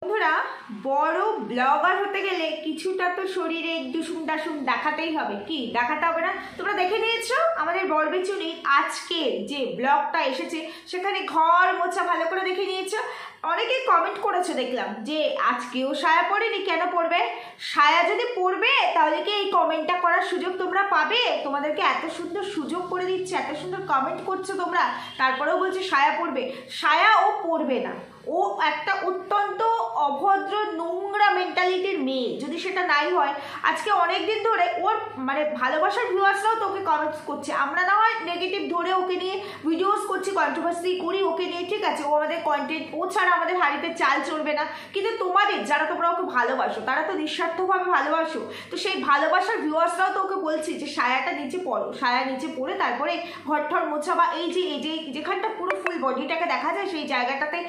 বন্ধুরা, বড় ব্লগার হতে গেলে কিছুটা তো শরীরে ডুসুম ডাসুম দেখাতেই হবে। কি দেখাতে হবে না? তোমরা দেখে নিয়েছো আমাদের বরবেচুনির আজকে যে ব্লগটা এসেছে, সেখানে ঘর মোছা ভালো করে দেখে নিয়েছো। অনেকে কমেন্ট করেছে দেখলাম যে আজকেও সায়া পড়েনি, কেন পড়বে? সায়া যদি পড়বে তাহলে কি এই কমেন্টটা করার সুযোগ তোমরা পাবে? তোমাদেরকে এত সুন্দর সুযোগ করে দিচ্ছে, এত সুন্দর কমেন্ট করছো তোমরা, তারপরেও বলছে সায়া পড়বে। সায়া ও পড়বে না। ও একটা অত্যন্ত অভদ্র নোংরা মেন্টালিটির মেয়ে। যদি সেটা নাই হয়, আজকে অনেক দিন ধরে ওর মানে ভালোবাসার ভিউয়ার্সরাও তো ওকে কমেন্টস করছে। আমরা না হয় নেগেটিভ ধরে ওকে নিয়ে ভিডিওস করছি, কন্ট্রোভার্সি করি ওকে নিয়ে, ঠিক আছে, ও আমাদের কন্টেন্ট, ও ছাড়া আমাদের হাড়িতে চাল চলবে না। কিন্তু তোমাদের যারা তোমরা ওকে ভালোবাসো, তারা তো নিঃস্বার্থভাবে ভালোবাসো। তো সেই ভালোবাসার ভিউয়ার্সরাও তো ওকে বলছি যে সায়াটা নিচে পড়ো, সায়া নিচে পড়ে তারপরে ঘর ঠর মোছা বা এই যে যেখানটা পুরো ফুল বডিটাকে দেখা যায় সেই জায়গাটাতে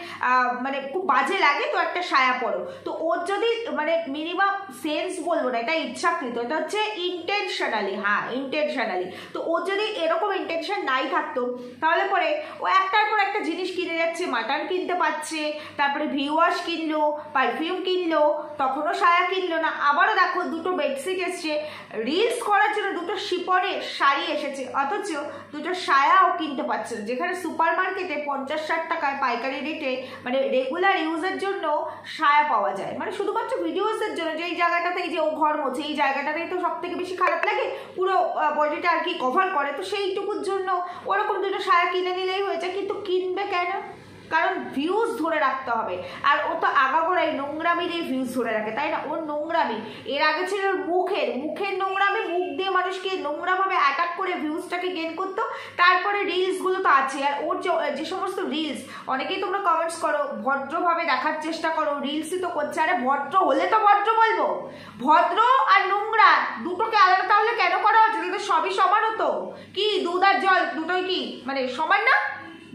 মানে খুব বাজে লাগে, তো একটা সায়া পড়ো। তো ওর যদি মানে মিনিমাম সেন্স বলবো না, এটা ইচ্ছাকৃত, এটা হচ্ছে ইন্টেনশনালি, হ্যাঁ ইন্টেনশনালি। তো ওর যদি এরকম ইন্টেনশন নাই থাকতো তাহলে পরে ও একটার পর একটা জিনিস কিনে যাচ্ছে, মাটন কিনতে পারছে, তারপরে ভিউয়ার্স কিনলো, পারফিউম কিনলো, তখনও সায়া কিনলো না। আবারও দেখো দুটো বেডশিট এসছে, রিলস করার জন্য দুটো শিপনের শাড়ি এসেছে, অথচ দুটো সায়াও কিনতে পারছে না। যেখানে সুপার মার্কেটে 50-60 টাকায় পাইকারি রেটে মানে রেগুলার ইউজের জন্য সায়া পাওয়া যায়, মানে শুধুমাত্র ভিডিওসের জন্য, যে এই জায়গাটাতে এই যে ও ঘর মোছে এই জায়গাটাতেই তো সব থেকে বেশি খারাপ লাগে, পুরো বডিটা আর কি কভার করে, তো সেইটুকুর জন্য ওরকম দুটো সায়া কিনে নিলেই হয়েছে। কিন্তু কিনবে কেন? কারণ ভিউজ ধরে রাখতে হবে। আর ও তো আগাগোড়াই নোংরামি দিয়ে ভিউজ ধরে রাখে, তাই না? ওর নোংরামি এর আগে ছিল ওর মুখের নোংরামি, মুখ দিয়ে মানুষকে নোংরাভাবে অ্যাটাক করে ভিউজটাকে গেন করতো। তারপরে রিলসগুলো তো আছে, আর ওর যে সমস্ত রিলস, অনেকেই তোমরা কমেন্টস করো ভদ্রভাবে দেখার চেষ্টা করো, রিলসই তো করছে। আরে ভদ্র হলে তো ভদ্র বলবো, ভদ্র আর নোংরা দুটোকে আলাদা তাহলে কেন করা হচ্ছে? তো সবই সমান হতো। কি দুধ আর জল দুটোই কি মানে সমান না?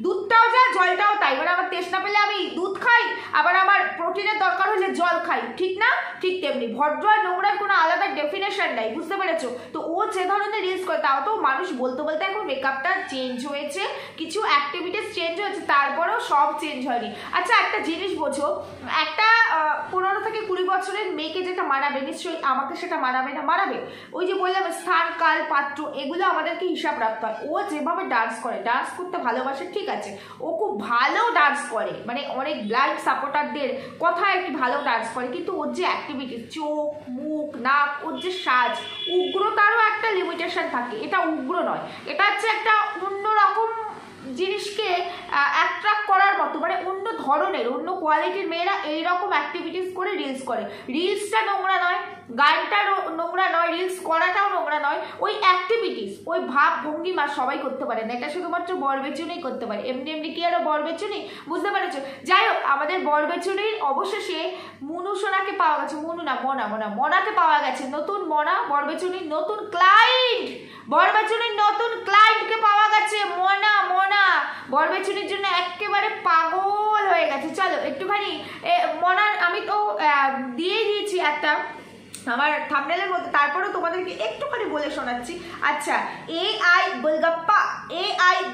দুধটাও যা জলটাও তাই, মানে আমার তেষ্টা পেলে আমি দুধ খাই, আবার আমার প্রোটিনের দরকার হলে জল খাই, ঠিক না? ঠিক তেমনি ভদ্র আর নোংরার কোনো আলাদা ডেফিনেশন নাই, বুঝতে পেরেছো? তো ও যে ধরনের রিলস করে, তাও তো মানুষ বলতে বলতে এখন মেকআপটা চেঞ্জ হয়েছে, কিছু অ্যাক্টিভিটিস চেঞ্জ হয়েছে, তারপরেও সব চেঞ্জ হয়নি। আচ্ছা একটা জিনিস বোঝো, একটা 15 থেকে 20 বছরের মেয়েকে যেটা মানাবে, নিশ্চয়ই আমাকে সেটা মানাবে না? মানাবে। ওই যে বললাম স্থান কাল পাত্র এগুলো আমাদেরকে হিসাব রাখতে হয়। ও যেভাবে ডান্স করে, ডান্স করতে ভালোবাসে, ঠিক আছে, ও খুব ভালো ডান্স করে, মানে অনেক ব্লাইন্ড সাপোর্টারদের কথায় আর কি ভালো ডান্স করে, কিন্তু ওর যে অ্যাক্টিভিটি, চোখ মুখ নাক, ওর যে সাজ, উগ্রতারও একটা লিমিটেশন থাকে। এটা উগ্র নয়, এটা হচ্ছে একটা অন্যরকম জিনিসকে অ্যাট্রাক্ট করার মতো, মানে অন্য ধরনের অন্য কোয়ালিটির মেয়েরা এইরকম অ্যাক্টিভিটিস করে রিলস করে। রিলসটা নোংরা নয়, গানটা নোংরা নয়, রিলস করাটাও নোংরা নয়, ওই অ্যাক্টিভিটিস, ওই ভাব ভঙ্গিমা সবাই করতে পারে না, এটা শুধুমাত্র বরবেচুনিই করতে পারে। এমনি এমনি কি আরো বরবেচুনি, বুঝতে পেরেছো? যাই হোক, আমাদের বরবেচুনির অবশেষে মুনু সোনাকে পাওয়া গেছে, মুনু না মনাকে পাওয়া গেছে, নতুন মনা, বরবেচুনির নতুন ক্লায়েন্ট, বরবেচুনির নতুন ক্লায়েন্টকে পাওয়া গেছে। মনা বরবেচুনির জন্য একেবারে পাগল হয়ে গেছে। চলো একটুখানি মনার আমি তো দিয়ে দিয়েছি একটা আমার থাম্বনেলের মধ্যে, তারপরেও তোমাদেরকে একটুখানি বলে শোনাচ্ছি। আচ্ছা, AI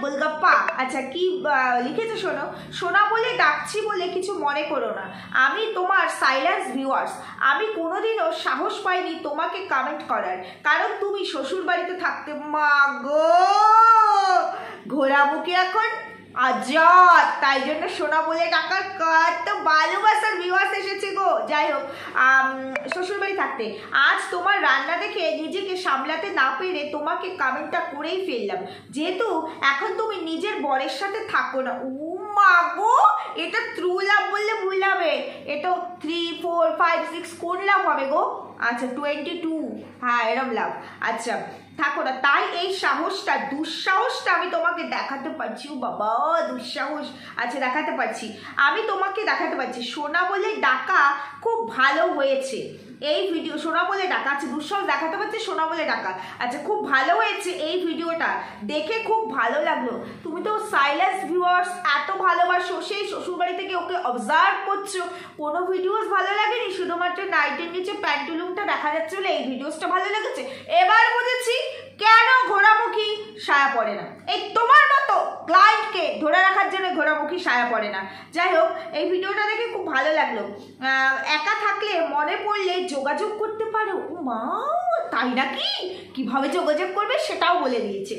গোলগাপ্পা, আচ্ছা কি লিখেছে শোনো। সোনা বলে ডাকছি বলে কিছু মনে করো না, আমি তোমার সাইলেন্স ভিউয়ার্স। আমি কোনোদিনও সাহস পাইনি তোমাকে কমেন্ট করার, কারণ তুমি শ্বশুর বাড়িতে থাকতে। মা গো, ঘোরামুখী এখন আজাদ, তাই জন্য সোনা বলে ডাকার কত ভালোবাসার ভিউয়ার্স এসেছে গো। যাই হোক, শ্বশুরবাড়ি থাকতে আজ তোমার রান্না দেখে নিজেকে সামলাতে না পেরে তোমাকে কমেন্টটা করেই ফেললাম, যেহেতু এখন তুমি নিজের বরের সাথে থাকো না। ও মা গো, এটা ট্রু লাভ বললে ভুল হবে, এটা 3, 4, 5, 6 কোন লাভ হবে গো? আচ্ছা 22, হ্যাঁ এরম লাভ। আচ্ছা থাকো না, তাই এই সাহসটা, দুঃসাহসটা আমি তোমাকে দেখাতে পারছি। ও বাবা, দুঃসাহস, আচ্ছা দেখাতে পারছি, আমি তোমাকে দেখাতে পারছি। সোনা বলে ডাকা খুব ভালো হয়েছে এই ভিডিও, সোনা বলে ডাকা, আচ্ছা দুঃসাহস দেখাতে পারছি, সোনা বলে ডাকা, আচ্ছা খুব ভালো হয়েছে এই ভিডিওটা, দেখে খুব ভালো লাগলো। তুমি তো সাইলেন্স ভিউয়ার্স, এত ভালোবাসো, সেই শ্বশুরবাড়ি থেকে ওকে অবজার্ভ করছো, কোনো ভিডিওস ভালো লাগেনি, শুধুমাত্র নাইটের নিচে প্যান্টুলুমটা দেখা যাচ্ছে বলে এই ভিডিওসটা ভালো লেগেছে। এবার বুঝেছি কেন ঘোড়ামুখী সায়া পড়ে না। এই তোমার মতো ক্লায়েন্টকে ধরে রাখার জন্য ঘোড়ামুখী সায়া পড়ে না। যাই হোক, এই ভিডিওটা দেখে খুব ভালো লাগলো। একা থাকলে মনে পড়লে যোগাযোগ করতে পারো। ও মা, তাই নাকি? কিভাবে যোগাযোগ করবে সেটাও বলে দিয়েছে।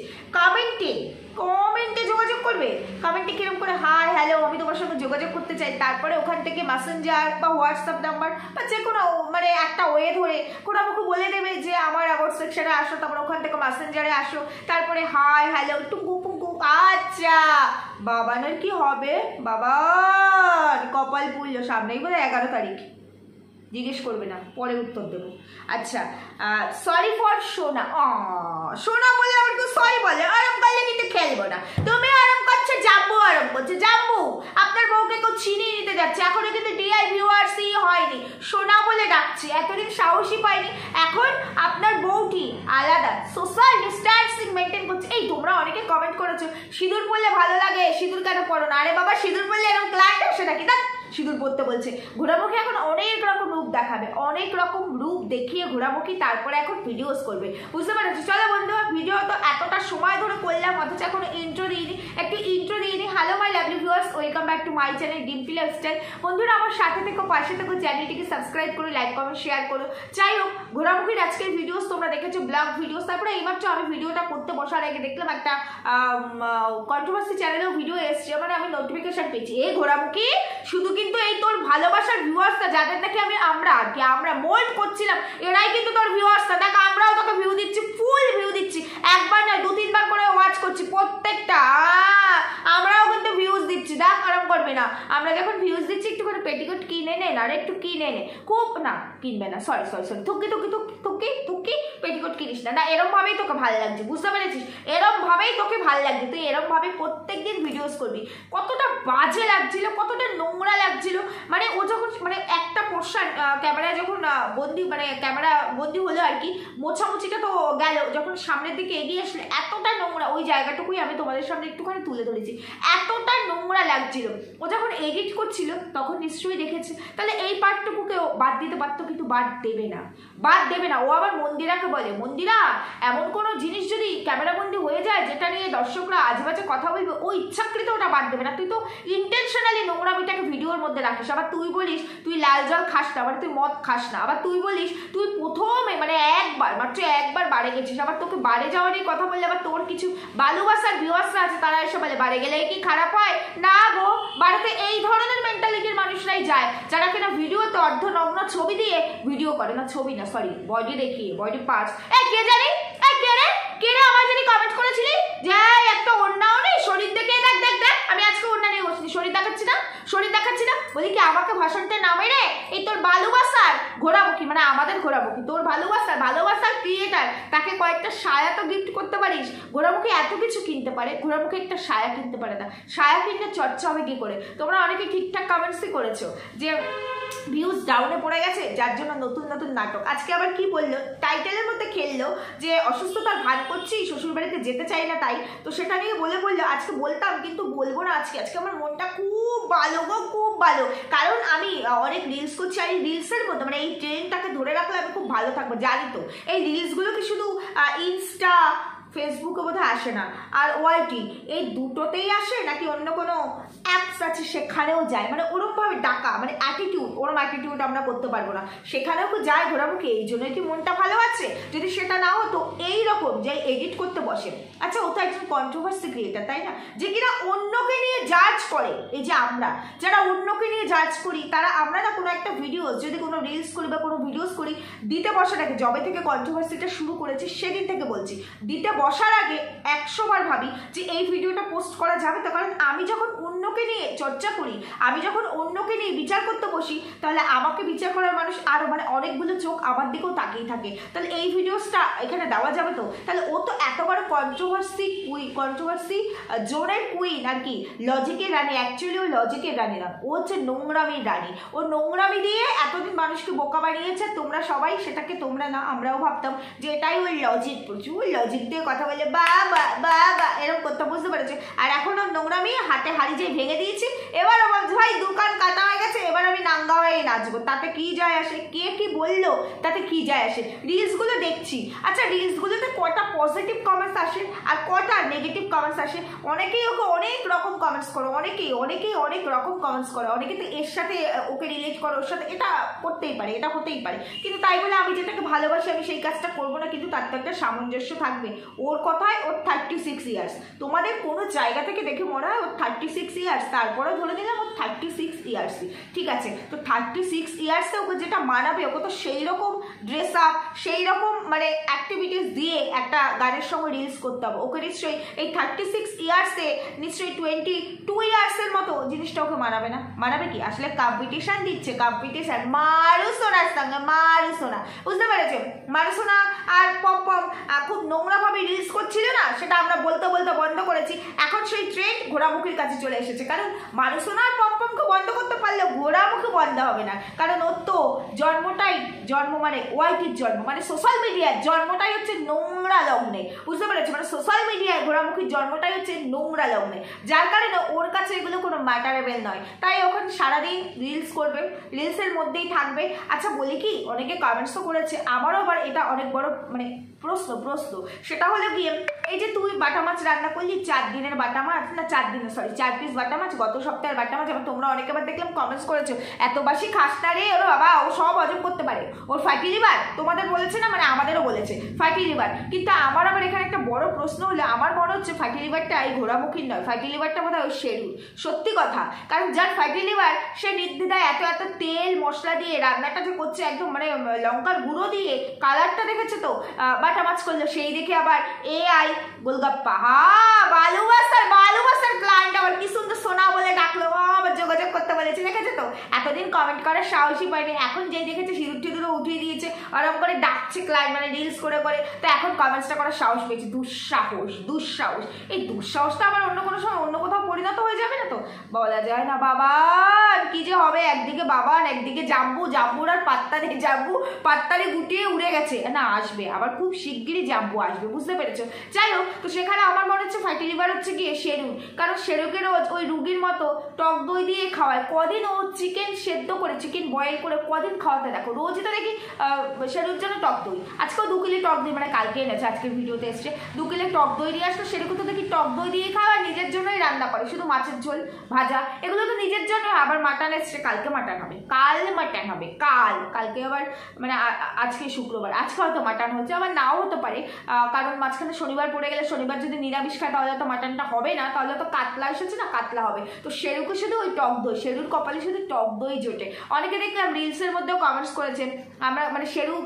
কমেন্টে যোগাযোগ করবে। কমেন্টে কিরকম করে হাই হ্যালো আমি তোমার সঙ্গে যোগাযোগ করতে চাই, তারপরে ওখান থেকে মেসেঞ্জার বা হোয়াটসঅ্যাপ নাম্বার বা যে কোনো মানে একটা ওয়ে ধরে ঘোড়ামুখী বলে দেবে যে আমার অ্যাবাউট সেকশনে আসো, তারপরে ওখান থেকে মেসেঞ্জারে আসো, তারপরে হাই হ্যালো টুকু পুকু। আচ্ছা বাবানের কি হবে? বাবার কপাল পুড়লো, সামনেই বোধ 11 তারিখ। জিজ্ঞেস করবে না, পরে উত্তর দেবো। আচ্ছা, সরি ফর সোনা। সোনা বলে আমার তো সরি বলে, আরাম করলে কিন্তু খেলবো না। তুমি আরাম করছো, জাম্বু আরাম করছে। জাম্বু আপনার বউকে কেউ ছিনিয়ে নিতে যাচ্ছে, এখনো কিন্তু ডিআই ভিউয়ার্সই হয়নি, সোনা বলে ডাকছি। এতদিন সাহসী পাইনি, এখন আপনার বউটি আলাদা সোশ্যাল ডিস্ট্যান্সিং মেনটেন করছে। এই তোমরা অনেকে কমেন্ট করেছো সিঁদুর পরলে ভালো লাগে, সিঁদুর কেন পরো না? আরে বাবা, সিঁদুর পরলে এরকম ক্লায়েন্ট আসে নাকি? না, সিঁদুর পরতে বলছে। ঘোড়ামুখী এখন অনেক রকম রূপ দেখাবে, অনেক রকম রূপ দেখিয়ে ঘোড়ামুখী তারপরে এখন ভিডিওস করবে, বুঝতে পারছো? চলো বন্ধু, ভিডিও তো এতটা সময় ধরে করলাম, অথচ এখন ইন্ট্রো দিইনি। একটি ইন্ট্রো দিইনি। Hello my lovely viewers, welcome back to my channel Dimpy lifestyle. বন্ধুরা আমার সাথে থেকে পাশে থেকে চ্যানেলটিকে সাবস্ক্রাইব করো, লাইক কমেন্ট শেয়ার করো। যাই হোক, ঘোড়ামুখীর আজকের ভিডিওস তোমরা দেখেছো, ব্লগ ভিডিওস। তারপরে এইমাত্র আমি ভিডিওটা করতে বসার আগে দেখলাম একটা কন্ট্রোভার্সি চ্যানেলেও ভিডিও এসছে, মানে আমি নোটিফিকেশন পেয়েছি। এই ঘোড়ামুখী শুধু কিন্তু এই তোর ভালোবাসার ভিউয়ার্সটা, যাদের নাকি আমরা মোল্ড করছিলাম, এরাই কিন্তু তোর ভিউয়ার্সটা। দেখ, আমরাও তোকে ভিউ দিচ্ছি, ফুল ভিউ দিচ্ছি, একবার না 2-3 বার করে ওয়াচ করছি প্রত্যেকটা। আমরাও কিন্তু ভিউজ দিচ্ছি, দেখ আরাম করবে না। আমরা যখন ভিউজ দিচ্ছি একটু করে পেটিকোট কিনে নে না, আর একটু কিনে নে। খুব না কিনবে না, সরি থুকি পেটিকোট কিনিস না। এরম ভাবেই তোকে ভালো লাগছে, বুঝতে পেরেছিস? এরম ভাবেই তোকে ভালো লাগছে, তুই এরম ভাবে প্রত্যেকদিন ভিডিওস করবি। কতটা বাজে লাগছিল, কতটা নোংরা লাগছিল। মানে ও যখন মানে একটা পোর্শন ক্যামেরা যখন ক্যামেরা বন্দি হলো আর কি, মোছামুছিটা তো গেল, যখন সামনের দিকে এগিয়ে আসলে এতটা নোংরা, ওই জায়গাটুকুই আমি তোমাদের সামনে একটুখানি তুলে ধরেছি, এতটা নোংরা লাগছিল। ও যখন এডিট করছিল তখন নিশ্চয়ই দেখেছে, তাহলে এই পার্টটুকুকেও বাদ দিতে পারতো, কিন্তু বাদ দেবে না। ও আবার মন্দিরাকে বলে, মন্দিরা এমন কোনো জিনিস যদি ক্যামেরাবন্দি হয়ে যায় যেটা নিয়ে দর্শকরা আজেবাজে কথা বলবে, ও ইচ্ছাকৃত ওটা বাদ দেবে না। তুই তো ইন্টেনশনালি নোংরামিটাকে ভিডিওর মধ্যে রাখিস। আবার তুই বলিস তুই লাল জল খাস না, আবার তুই মদ খাস না, আবার তুই বলিস তুই প্রথমে মানে মাত্র একবার বাড়ে গেছিস। আবার তোকে বাড়ে যাওয়ারই কথা বললে আবার তোর কিছু ভালোবাসার ভিউয়ার্সরা আছে, তারা এসে বলে বাড়ে গেলে কি খারাপ হয়? না গো, বাড়িতে এই ধরনের মেন্টালিটির মানুষরাই যায়, যারা কিনা ভিডিওতে অর্ধনগ্ন ছবি দিয়ে ভিডিও করে না, ছবি না সরি বডি দেখিয়ে, বডি পার্টস। কে জানি কে রে আমার জানি কমেন্ট করেছিলি যে একটা ওড়নাও নেই, শরীর দেখে দেখ আমি আজকে ওড়না নিয়ে বসছি, শরীর দেখাচ্ছি না। বলি কি আমাকে ভাষণটা নামে রে, এই তোর ভালোবাসার ঘোড়ামুখী, মানে আমাদের ঘোড়ামুখী, তোর ভালোবাসার ক্রিয়েটার, তাকে কয়েকটা সায়া তো গিফট করতে পারিস। ঘোড়ামুখী এত কিছু কিনতে পারে, ঘোড়ামুখী একটা সায়া কিনতে পারে না। সায়া কিনতে চর্চা হবে কি করে? তোমরা অনেকে ঠিকঠাক কমেন্টসই করেছো যে ভিউজ ডাউনে পড়ে গেছে, যার জন্য নতুন নাটক। আজকে আবার কি বললো, টাইটেলের মধ্যে খেললো যে অসুস্থতার ভান করছি, শ্বশুরবাড়িতে যেতে চাই না, তাই তো সেটা নিয়ে বললো আজকে বলতাম, কিন্তু বলবো না আজকে আমার মনটা খুব ভালো গো, খুব ভালো। কারণ আমি অনেক রিলস করছি, আর এই রিলসের মধ্যে মানে এই ট্রেনটাকে ধরে রাখলে আমি খুব ভালো থাকবো। জানি তো এই রিলসগুলো কি শুধু ইনস্টা ফেসবুকে বোধহয় আসে না, আর ওয়াইটি এই দুটোতেই আসে নাকি অন্য কোনো অ্যাপস আছে সেখানেও যায়, মানে ওরমভাবে ডাকা, মানে ওরম অ্যাটিটিউড আমরা করতে পারবো না, সেখানেও কি যায় ঘোরামুখী। এই জন্যই কি মনটা ভালো আছে? যদি সেটা না হতো এইরকম যে এডিট করতে বসে। আচ্ছা, ও তো একজন কন্ট্রোভার্সি ক্রিয়েটার, তাই না? যে কিনা অন্যকে নিয়ে জাজ করে। এই যে আমরা যারা অন্যকে নিয়ে জাজ করি, তারা আমরা না কোনো একটা ভিডিওস, যদি কোনো রিলস করি বা কোনো ভিডিওস করি, দিতে বসে নাকি জবে থেকে কন্ট্রোভার্সিটা শুরু করেছি সেদিন থেকে বলছি, দিতে বসার আগে 100 বার ভাবি যে এই ভিডিওটা পোস্ট করা যাবে তো। কারণ আমি যখন অন্যকে নিয়ে চর্চা করি, আমি যখন অন্যকে নিয়ে বিচার করতে বসি, তাহলে আমাকে বিচার করার মানুষ আরো মানে অনেকগুলো চোখ আমার দিকেও তাকিয়ে থাকে। তাহলে এই ভিডিওসটা এখানে দেওয়া যাবে তো? তাহলে ও তো এত বড় কন্ট্রোভার্সি জোনের কুইন আর কি, লজিকের রানী। অ্যাকচুয়ালি ও লজিকের রানী না, ও হচ্ছে নোংরামির রানী। ও নোংরামি দিয়ে এতদিন মানুষকে বোকা বানিয়েছে। তোমরা সবাই সেটাকে, তোমরা না আমরাও ভাবতাম যে এটাই ওই লজিক, প্রচুর লজিক দিয়ে কথা বলে বা এরকম করতে, বুঝতে পেরেছে? আর এখন ওর নোংরামি হাতে হাড়ি যে ভেঙে দিয়েছি, এবার আমার ভাই দোকান কাটা হয়ে গেছে, এবার আমি নাঙ্গা হয়ে নাচবো, তাতে কি যায় আসে? কে কি বললো তাতে কি যায় আসে? রিলসগুলো দেখছি, আচ্ছা রিলসগুলোতে কটা পজিটিভ কমেন্টস আসে আর কটা নেগেটিভ কমেন্টস আসে? অনেকেই ওকে অনেক রকম কমেন্টস করো, অনেকেই অনেক রকম কমেন্টস করো, অনেকে তো এর সাথে ওকে রিলেট করো, ওর সাথে এটা করতেই পারে, এটা হতেই পারে, কিন্তু তাই বলে আমি যেটাকে ভালোবাসি আমি সেই কাজটা করবো না, কিন্তু তার তো একটা সামঞ্জস্য থাকবে। ওর কথায় ওর 36 ইয়ার্স, তোমাদের কোনো জায়গা থেকে দেখে মনে হয় ওর 36 ইয়ার্স, তারপরেও ধরে নিলাম ওর 36 ইয়ার্সই, ঠিক আছে? তো 36 ইয়ার্সে ওকে যেটা মানাবে, ওকে তো সেই রকম ড্রেস আপ, সেই রকম মানে অ্যাক্টিভিটিস দিয়ে একটা গানের সঙ্গে রিলস করতে হবে। ওকে নিশ্চয়ই এই 36 ইয়ার্সে নিশ্চয়ই 22 ইয়ার্সের মতো জিনিসটা ওকে মানাবে না। মানাবে কি? আসলে কম্পিটিশন দিচ্ছে, কম্পিটিশন। মারু সোনার সঙ্গে মারু সোনা, বুঝতে পেরেছো? মারু সোনা আর পম খুব নোংরাভাবে রিলস করছিল না, সেটা আমরা বলতে বলতে বন্ধ করেছি। এখন সেই ট্রেন্ড ঘোড়ামুখীর কাছে চলে এসেছে, কারণ মারু সোনা আর পমকে বন্ধ করতে পারলে ঘোড়ামুখী বন্ধ হবে না, কারণ ওর তো জন্ম মানে ওয়াইটির জন্ম, মানে সোশ্যাল মিডিয়ার জন্মটাই হচ্ছে নোংরা লগ্নে, বুঝতে পেরেছো? মানে সোশ্যাল মিডিয়ায় ঘোড়ামুখীর জন্মটাই হচ্ছে নোংরা লগ্নে, যার কারণে ওর কাছে এগুলো কোনো ম্যাটারেবল নয়। তাই ওখানে সারাদিন রিলস করবে, রিলসের মধ্যেই থাকবে। আচ্ছা বলি কি, অনেকে কমেন্টসও করেছে, আমারও আবার এটা অনেক বড় মানে প্রশ্ন, সেটা হলো গিয়ে এই যে তুই বাটা মাছ রান্না করলি, 4 দিনের বাটা মাছ, না 4 দিনের, সরি 4 পিস বাটা মাছ, গত সপ্তাহের বাটা মাছ, আবার তোমরা অনেকে আবার দেখলাম কমেন্টস করেছো এত বাসি খাসটা রে, ওর বাবা ও সব হজম করতে পারে, ওর ফ্যাটি লিভার, তোমাদের বলেছে না, মানে আমাদেরও বলেছে ফ্যাটি লিভার। কিন্তু আমার আবার এখানে একটা বড় প্রশ্ন হলো, আমার মনে হচ্ছে ফ্যাটি লিভারটা এই ঘোড়ামুখীর নয়, ফ্যাটি লিভারটা বোধ হয় ওই শেরুর, সত্যি কথা। কারণ যার ফ্যাটি লিভার সে নির্দ্বিধায় এত তেল মশলা দিয়ে রান্নাটা যে করছে, একদম মানে লঙ্কার গুঁড়ো দিয়ে, কালারটা দেখেছে তো, বাটা মাছ করলো, সেই দেখে আবার AI গোলগাপ্পা, ভালোবাসার ক্লায়েন্ট আবার কি সুন্দর সোনা বলে ডাকলো, আবার যোগাযোগ করতে বলেছে, দেখেছে তো? এতদিন কমেন্ট করার সাহসই পাইনি, এখন যেই দেখেছে সিঁদুর টিঁদুরও উঠিয়ে দিয়েছে, ওরকম করে ডাকছে ক্লায়েন্ট, মানে রিলস করে, তো এখন কমেন্টসটা করার সাহস পেয়েছে। দুঃসাহস, এই দুঃসাহসটা আবার অন্য কোনো সময় অন্য কোথাও পরিণত হয়ে যাবে না তো? বলা যায় না বাবা, কি যে হবে, একদিকে বাবা একদিকে জাম্বুর আর পাত্তারে গুটিয়ে উড়ে গেছে না, আসবে আবার খুব শিগগিরই জাম্বু আসবে, বুঝতে পেরেছো? যাই হোক, তো সেখানে আমার মনে হচ্ছে ফ্যাটি লিভার হচ্ছে গিয়ে শেরু, কারণ শেরুকে রোজ ওই রুগীর মতো টক দই দিয়ে খাওয়ায়। কদিন ও চিকেন সেদ্ধ করে, চিকেন বয়েল করে কদিন খাওয়াতে দেখো, রোজই তো দেখি শেরুর জন্য টক দই, আজকেও 2 কিলো টক দই, মানে কালকে এনেছে, আজকের ভিডিওতে এসছে 2 কিলো টক দই দিয়ে আসলো। সেরকম তো দেখি টক দই দিয়ে খাওয়া, নিজের জন্যই রান্না করে, শুধু মাছের ঝোল ভাজা, এগুলো তো নিজের জন্য। আবার মাটন এসছে, কালকে মাটন হবে, কালকে আবার মানে আজকে শুক্রবার, আজকে হয়তো মাটন হচ্ছে, আবার নাও হতে পারে, কারণ মাঝখানে শনিবার পড়ে গেলে, শনিবার যদি নিরামিষ খায় তাহলে তো মাটনটা হবে না, তাহলে তো কাতলা এসেছে না, কাতলা হবে। তো সেরুকে শুধু ওই টক দই, শেরুর কপালে শুধু টক দই জোটে। অনেকে দেখলাম রিলসের মধ্যেও কমেন্টস করেছেন, আমরা মানে শেরু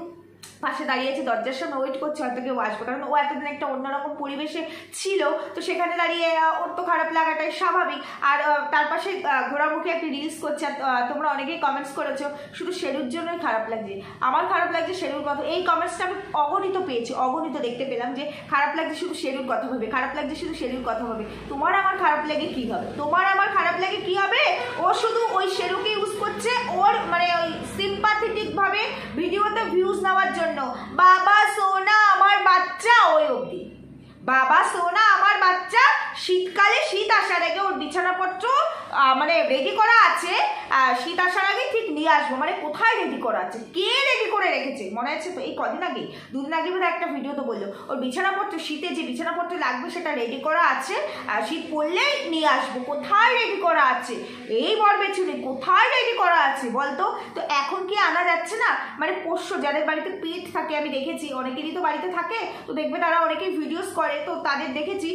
পাশে দাঁড়িয়েছে, দরজার সামনে ওয়েট করছে হয়তো কেউ আসবে, কারণ ও এতদিন একটা অন্যরকম পরিবেশে ছিল, তো সেখানে দাঁড়িয়ে ওর তো খারাপ লাগাটাই স্বাভাবিক। আর তার পাশে ঘোড়ামুখী একটা রিলস করছে, তোমরা অনেকেই কমেন্টস করেছো শুধু শেরুর জন্যই খারাপ লাগছে, আমার খারাপ লাগছে শেরুর কথা। এই কমেন্টসটা আমি অগণিত দেখতে পেলাম, যে খারাপ লাগছে শুধু শেরুর কথা ভাবে, তোমার আমার খারাপ লাগে কি হবে? ও শুধু ওই শেরুকে ইউজ করছে ওর মানে ওই সিম্পাথেটিক ভাবে ভিডিওতে ভিউজ নেওয়ার জন্য। বাবা সোনা আমার বাচ্চা, ওই অবধি বাবা সোনা আমার বাচ্চা, শীতকালে শীত আসার আগে ওর বিছানাপত্র মানে রেডি করা আছে, শীত আসার আগে ঠিক নিয়ে আসবো। মানে কোথায় রেডি করা আছে, কে রেডি করে রেখেছে মনে আছে তো? এই কদিন আগে, 2 দিন আগে একটা ভিডিও তো বললো ওর বিছানাপত্র, শীতে যে বিছানাপত্র লাগবে সেটা রেডি করা আছে, শীত পড়লেই নিয়ে আসবো। কোথায় রেডি করা আছে এই বরবেছুনি, কোথায় রেডি করা আছে বলতো? তো এখন কি আনা যাচ্ছে না? মানে পোষ্য যাদের বাড়িতে পেট থাকে, আমি দেখেছি অনেকেরই তো বাড়িতে থাকে, তো দেখবে তারা অনেকেই ভিডিওস করে, তো তাদের দেখেছি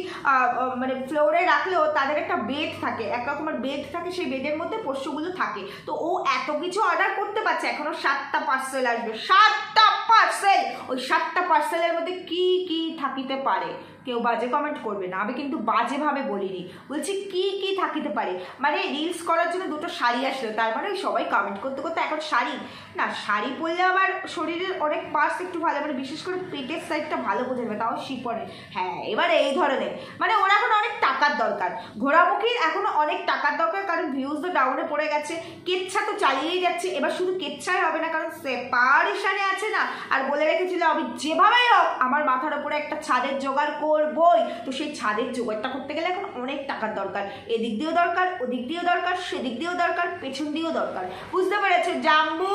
মানে ফ্লোরে রাখলেও তাদের একটা বেড থাকে, এক রকমের বেড থাকে, সেই বেডের মধ্যে পোষ্যগুলো থাকে। তো ও এত কিছু অর্ডার করতে পারছে, এখনো 7টা পার্সেল আসবে, 7টা পার্সেল। ওই 7টা পার্সেলের মধ্যে কি কি থাকিতে পারে? কেউ বাজে কমেন্ট করবে না, আমি কিন্তু বাজেভাবে বলিনি, বলছি কি কি থাকিতে পারে। মানে রিলস করার জন্য 2টো শাড়ি আসলো, তার মানে সবাই কমেন্ট করতে এখন শাড়ি না, শাড়ি পরলে আবার শরীরের অনেক পার্টস একটু ভালো, মানে বিশেষ করে পেটের সাইডটা ভালো বোঝা যাবে, তাও শিপনে। হ্যাঁ, এবার এই ধরনের মানে ওর এখন অনেক টাকার দরকার, ঘোড়ামুখীর এখনো অনেক টাকার দরকার, কারণ ভিউজ তো ডাউনে পড়ে গেছে, কেচ্ছা তো চালিয়েই যাচ্ছে। এবার শুধু কেচ্ছাই হবে না, কারণ সেপারেশনে আছে না, আর বলে রেখেছিল আমি যেভাবেই হোক আমার মাথার উপরে একটা ছাদের জোগাড় করবই। তো সেই ছাদের জোগাড়টা করতে গেলে এখন অনেক টাকার দরকার, এদিক দিয়েও দরকার, ওদিক দিয়েও দরকার, সেদিক দিয়েও দরকার, পেছন দিয়েও দরকার। বুঝতে পেরেছো? জাম্বু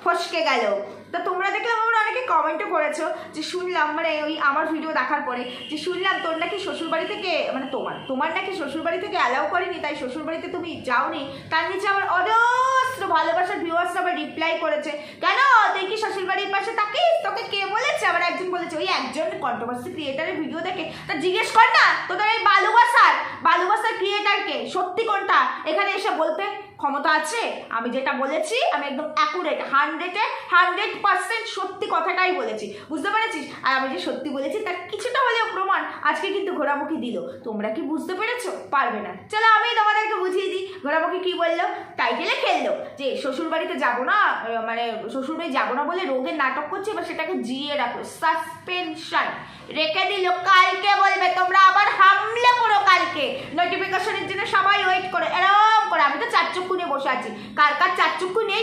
ফসকে গেল। তো তোমরা দেখলাম আমরা অনেকে কমেন্টও করেছো যে শুনলাম, মানে ওই আমার ভিডিও দেখার পরে যে শুনলাম তোর নাকি শ্বশুরবাড়ি থেকে, মানে তোমার নাকি শ্বশুরবাড়ি থেকে অ্যালাউ করেনি, তাই শ্বশুরবাড়িতে তুমি যাওনি। তার নিচে আমার অজস্র ভালোবাসার ভিউয়ার্স আবার রিপ্লাই করেছে, কেন তুই কি শ্বশুরবাড়ির পাশে থাকিস, তোকে কে বলেছে? আবার একজন বলেছে, ওই একজন কন্ট্রোভার্সি ক্রিয়েটারের ভিডিও দেখে, তা জিজ্ঞেস কর না তোদের এই ভালোবাসার ক্রিয়েটারকে সত্যি কোনটা, এখানে এসে বলতে ক্ষমতা আছে? আমি যেটা বলেছি আমি একদম অ্যাকুরেট, 100% সত্যি কথাটাই বলেছি। বুঝতে পেরেছিস? আর আমি যে সত্যি বলেছি তার কিছুটা হলেও প্রমাণ আজকে কিন্তু ঘোরামুখী দিল। তোমরা কি বুঝতে পেরেছো? পারবে না। চলো আমি তোমাদেরকে বুঝিয়ে দিই ঘোরামুখী কি বললো। টাইটেলে খেললো যে শ্বশুর বাড়িতে যাবো না, মানে শ্বশুর বাড়ি যাবো না বলে রোগের নাটক করছে, এবার সেটাকে জিয়ে রাখো, সাসপেনশন রেখে দিল। কালকে বলবে, তোমরা আবার হামলে করো কালকে, নোটিফিকেশনের জন্য সবাই ওয়েট করে এরকম করে। আমি তো চারচক্ষু নিয়ে বসে আছি, কার চারচক্ষু নেই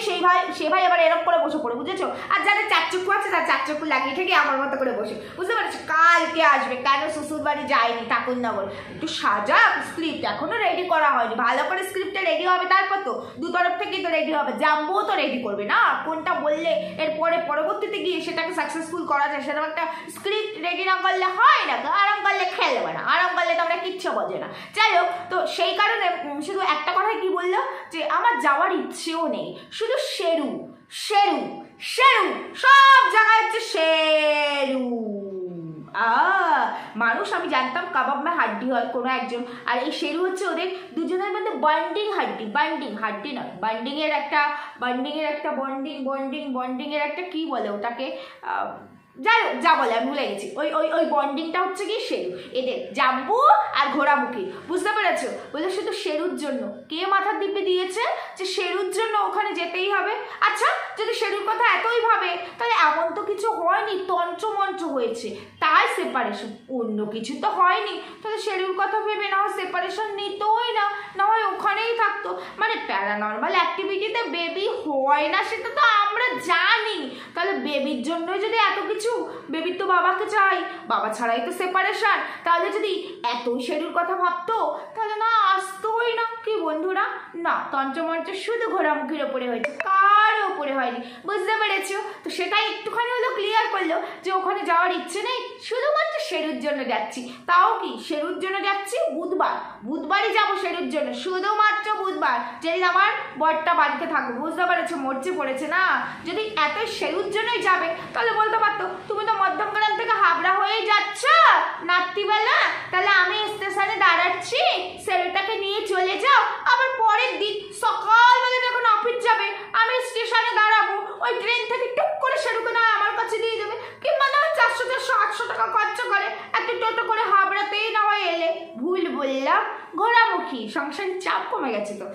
সে ভাই আবার এরকম করে বসে পড়ে, বুঝেছো? আর যাদের চারচক্ষু আছে তার চারচক্ষু লাগিয়ে থেকে আমার মতো করে বসে, বুঝতে পারছো? কালকে আসবে, কেন শ্বশুর বাড়ি যায়নি ঠাকুরনগর, একটু সাজা, স্ক্রিপ্ট এখনো রেডি করা হয়নি, ভালো করে স্ক্রিপ্টটা রেডি হবে, তারপর তো দু তরফ থেকেই তো রেডি হবে। জাম্বুও তো রেডি করবে না, কোনটা বললে এরপরে পরবর্তীতে গিয়ে সেটাকে সাকসেসফুল করা যায়, সেরকম একটা স্ক্রিপ্ট রেডি না করলে হয় না। আরাম করলে খেলবে না, আরাম করলে তোমরা কিচ্ছু বোঝে না। যাই হোক, তো সেই কারণে শুধু একটা কথাই কি বললো যে আমার যাওয়ার ইচ্ছেও নেই, শুধু শেরু সব জায়গায় হচ্ছে শেরু। মানুষ আমি জানতাম কাবাব মে হাড্ডি হয় কোনো একজন, আর এই শেরু হচ্ছে ওদের দুজনের মধ্যে বন্ডিং হাড্ডি নয়, বন্ডিং এর একটা কি বলে ওটাকে, যাই হোক যা বলে আমি ভুলে গেছি। ওই বন্ডিংটা হচ্ছে কি শেরু, এদের জাম্বু আর ঘোরামুখী। বুঝতে পেরেছো? বলে শুধু শেরুর জন্য কে মাথার দিব্যে দিয়েছে যে শেরুর জন্য ওখানে যেতেই হবে। আচ্ছা, যদি শেরুর কথা এতই ভাবে তাহলে এমন তো কিছু হয়নি, তন্ত্রমন্ত্র হয়েছে তাই সেপারেশন, অন্য কিছু তো হয়নি। তাহলে শেরুর কথা ভেবে না হয় সেপারেশন নিতই না হয় ওখানেই থাকতো। মানে প্যারানর্মাল অ্যাক্টিভিটিতে বেবি হয় না সেটা তো আমরা জানি, তাহলে বেবির জন্যই যদি এত কিছু, বেবির তো বাবাকে চাই, বাবা ছাড়াই তো সেপারেশন, তাহলে যদি এতই শেরুর কথা ভাবতো তাহলে না আসতোই না। কি বন্ধুরা, না তন্ত্রমন্ত্র শুধু ঘোরামুখীর ওপরে হয়েছে, কারো ওপরে হয়নি। বুঝতে পেরেছো? তো সেটাই একটুখানি হলো ক্লিয়ার করলো যে ওখানে যাওয়ার ইচ্ছে নেই, শুধুমাত্র শেরুর জন্য যাচ্ছি। তাও কি শেরুর জন্য যাচ্ছি বুধবারই যাবো শেরুর জন্য, শুধুমাত্র বুধবার, যেদিন আমার বরটা বাড়িতে থাকবো। বুঝতে পেরেছো? মরচে পড়েছে না। যদি এত শেরুর জন্যই যাবে তাহলে বলতে পারতো তুমি তো মধ্যমগ্রাম থেকে হাবড়া হয়েই যাচ্ছ রাত্রিবেলা, তাহলে আমি স্টেশনে দাঁড়াচ্ছি, শেরুটাকে নিয়ে চলে যাও। আবার পরের দিন সকালবেলা যখন অফিস যাবে আমি স্টেশনে দাঁড়াবো, ওই ট্রেন থেকে টুক করে শেরুকে না আমার কাছে দিয়ে দেবে, কিংবা না 400-800 টাকা খরচা করে একটা টোটো করে হাবড়াতেই না হয় এলে। ভুল বললাম? ঘোরামুখী সংসারের চাপ কমে গেছে তো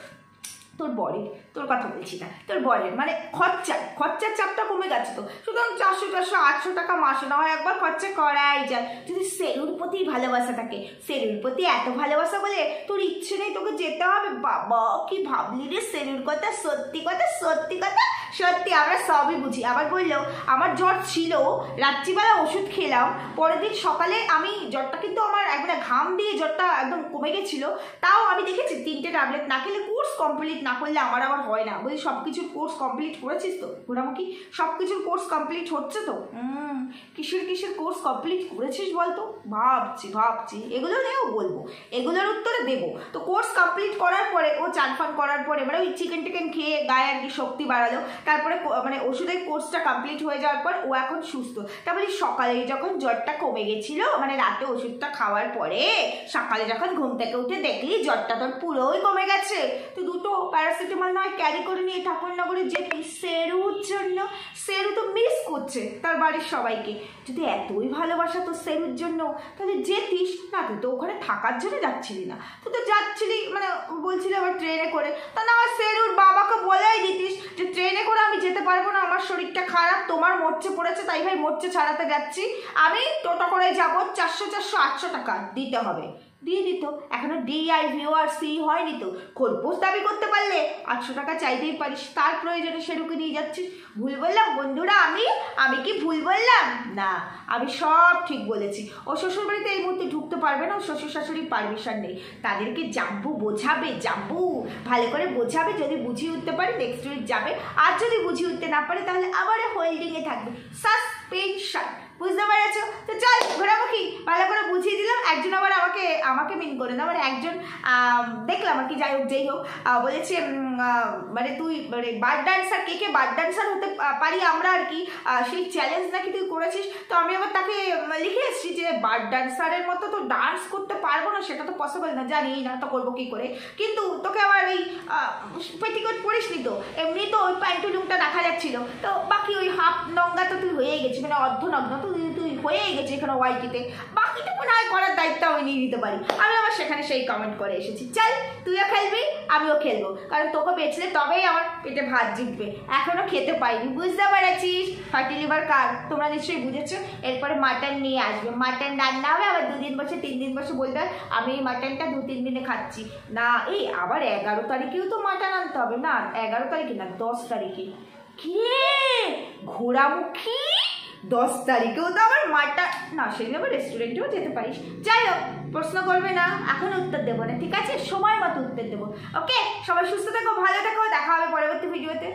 তোর বরের, তোর কথা বলছি না, তোর বরের মানে খরচার চাপটা কমে গেছে তো, সুতরাং 400-800 টাকা মাসে না হয় একবার খরচা করাই যায়। যদি শেরুর প্রতি ভালোবাসা থাকে, শেরুর প্রতি এত ভালোবাসা বলে তোর ইচ্ছে নেই তোকে যেতে হবে, বাবা কি ভাবলি রে শেরুর কথা, সত্যি সত্যি আমরা সবই বুঝি। আবার বললো আমার জ্বর ছিল, রাত্রিবেলা ওষুধ খেলাম, পরের দিন সকালে আমি জ্বরটা কিন্তু আমার একবারে ঘাম দিয়ে জ্বরটা একদম কমে গেছিলো, তাও আমি দেখেছি 3টে ট্যাবলেট না খেলে, কোর্স কমপ্লিট না করলে আমার আবার হয় না। বলছি সব কিছুর কোর্স কমপ্লিট করেছিস তো ঘোরামুখী? সব কিছুর কোর্স কমপ্লিট হচ্ছে তো? কিসের কোর্স কমপ্লিট করেছিস বলতো? ভাবছি এগুলো নিয়েও বলবো, এগুলোর উত্তরে দেবো। তো কোর্স কমপ্লিট করার পরে ও চানফান করার পরে মানে ওই চিকেন টিকেন খেয়ে গায়ে আর কি শক্তি বাড়ালো, তারপরে মানে ওষুধের কোর্সটা কমপ্লিট হয়ে যাওয়ার পর ও এখন সুস্থ। তারপরে সকালে যখন জ্বরটা কমে গেছিল, মানে রাতে ওষুধটা খাওয়ার পরে সকালে যখন ঘুম থেকে উঠে দেখলি জ্বরটা তোর পুরোই কমে গেছে, তো দুটো প্যারাসিটামল নয় ক্যারি করে নিয়ে ঠাকুরনগরে যেতে শেরুর জন্য। শেরু তো মিস করছে তার বাড়ির সবাইকে। যদি এতই ভালোবাসা তো শেরুর জন্য, তাহলে যেতিস না, তুই তো ওখানে থাকার জন্য যাচ্ছিলি না, তুই তো যাচ্ছিলি মানে বলছিলি আবার ট্রেনে করে, তা না আমার শেরুর বাবাকে বলেই দিতিস যে ট্রেনে করে আমি যেতে পারবো না, আমার শরীরটা খারাপ, তোমার মরচে পড়েছে তাই ভাই মরচে ছাড়াতে যাচ্ছি, আমি টোটো করে যাবো, 400-800 টাকা দিতে হবে। দিয়ে দিত। এখনো DIVORC হয়নি তো, খোরপোশ দাবি করতে পারলে 800 টাকা চাইতেই পারিস, তার প্রয়োজনে সেরুকে নিয়ে যাচ্ছিস। ভুল বললাম বন্ধুরা? আমি কি ভুল বললাম? না, আমি সব ঠিক বলেছি। ও শ্বশুরবাড়িতে এই মুহূর্তে ঢুকতে পারবে না, ও শ্বশুর শাশুড়ির পারমিশন নেই। তাদেরকে জাম্বু বোঝাবে, জাম্বু ভালো করে বোঝাবে, যদি বুঝিয়ে উঠতে পারে নেক্সট উইক যাবে, আর যদি বুঝিয়ে উঠতে না পারে তাহলে আবার হোল্ডিংয়ে থাকবে, সাসপেনশন। বুঝতে পেরেছো? তো চল ঘোরামুখি ভালো করে বুঝিয়ে দিলাম। একজন আবার আমাকে মিন করে না, মানে একজন দেখলাম আর কি, যাই হোক বলেছে মানে তুই মানে বার ডান্সার, কে বার ডান্সার হতে পারি আমরা আর কি, সেই চ্যালেঞ্জ নাকি তুই করেছিস। তো আমি আবার তাকে লিখে এসেছি যে বার ডান্সারের মতো তো ডান্স করতে পারবো না, সেটা তো পসিবল না, জানি না তো করবো কি করে। কিন্তু তোকে আবার এই পেটিকোট পরিস নি তো, এমনি তো ওই প্যান্টুলুমটা দেখা যাচ্ছিল, তো বাকি ওই হাফ নঙ্গা তো তুই হয়ে গেছিস, মানে অর্ধনগ্ন তুই হয়েই গেছিস এখানে ওয়াইটিতে, বাকিটুকু না করার দায়িত্ব আমি নিয়ে নিতে পারি। আমি আবার সেখানে সেই কমেন্ট করে এসেছি, চল তুইও খেলবি আমিও খেলবো, কারণ তোকে বেচলে তবেই আমার পেটে ভাত জিতবে, এখনো খেতে পাইনি। বুঝতে পেরেছিস? ফ্যাটি লিভার কার তোমরা নিশ্চয়ই বুঝেছো। এরপরে মাটন নিয়ে আসবে, মাটন রান্না হবে, আবার 2 দিন বসে 3 দিন বসে বলবে আমি এই মাটনটা 2-3 দিনে খাচ্ছি না। এই আবার 11 তারিখেও তো মাটন আনতে হবে না, 11 তারিখে না 10 তারিখে। কি ঘোরামুখী, 10 তারিখেও তো আবার মাটন না, সেদিন আবার রেস্টুরেন্টেও যেতে পারিস। যাই হোক, প্রশ্ন করবে না, এখন উত্তর দেবো না, ঠিক আছে? সময় মতো উত্তর দেবো। ওকে, সবাই সুস্থ থাকো, ভালো থাকো, দেখা হবে পরবর্তী ভিডিওতে।